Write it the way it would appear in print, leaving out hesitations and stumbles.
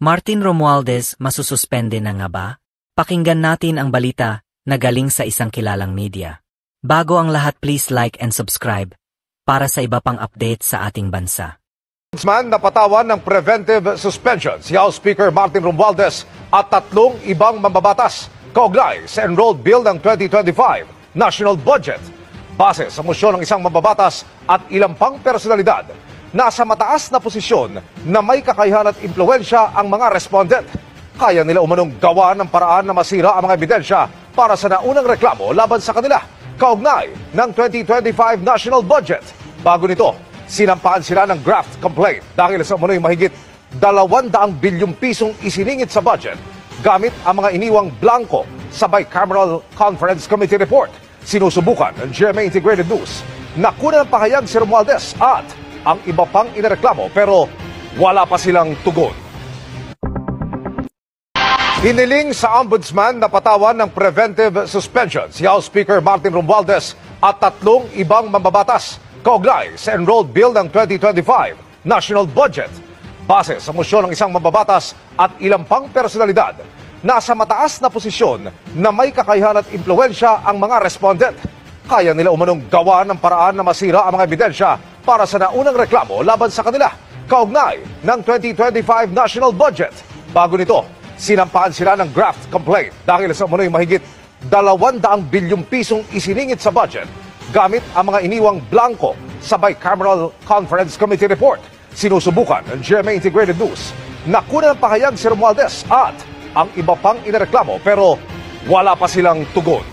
Martin Romualdez masususpende na nga ba? Pakinggan natin ang balita na galing sa isang kilalang media. Bago ang lahat, please like and subscribe para sa iba pang update sa ating bansa. Ombudsman napatawan ng preventive suspension si House Speaker Martin Romualdez at 3 ibang mambabatas kaugnay sa enrolled bill ng 2025 national budget. Base sa mosyon ng isang mambabatas at ilang pang personalidad, nasa mataas na posisyon na may kakayahan at impluwensya ang mga respondent. Kaya nila umanong gawa ng paraan na masira ang mga ebidensya para sa naunang reklamo laban sa kanila kaugnay ng 2025 national budget. Bago nito, sinampaan sila ng graft complaint dahil sa umano'y mahigit 200 bilyong pisong isiningit sa budget gamit ang mga iniwang blanco sa Bicameral Conference Committee report. Sinusubukan ng GMA Integrated News na kunan ng pahayag si Romualdez at ang iba pang inireklamo pero wala pa silang tugon. Hiniling sa Ombudsman na patawan ng preventive suspension si House Speaker Martin Romualdez at 3 ibang mambabatas kaugnay sa enrolled bill ng 2025 national budget. Base sa mosyon ng isang mambabatas at ilang pang personalidad, nasa mataas na posisyon na may kakayahan at impluwensya ang mga respondent. Kaya nila umanong gawa ng paraan na masira ang mga ebidensya para sa naunang reklamo laban sa kanila kaugnay ng 2025 national budget. Bago nito, sinampaan sila ng graft complaint dahil sa umano'y mahigit 200 bilyong pisong isiningit sa budget gamit ang mga iniwang blanco sa Bicameral Conference Committee report. Sinusubukan ng GMA Integrated News na kunan ng pahayag si Romualdez at ang iba pang inireklamo pero wala pa silang tugon.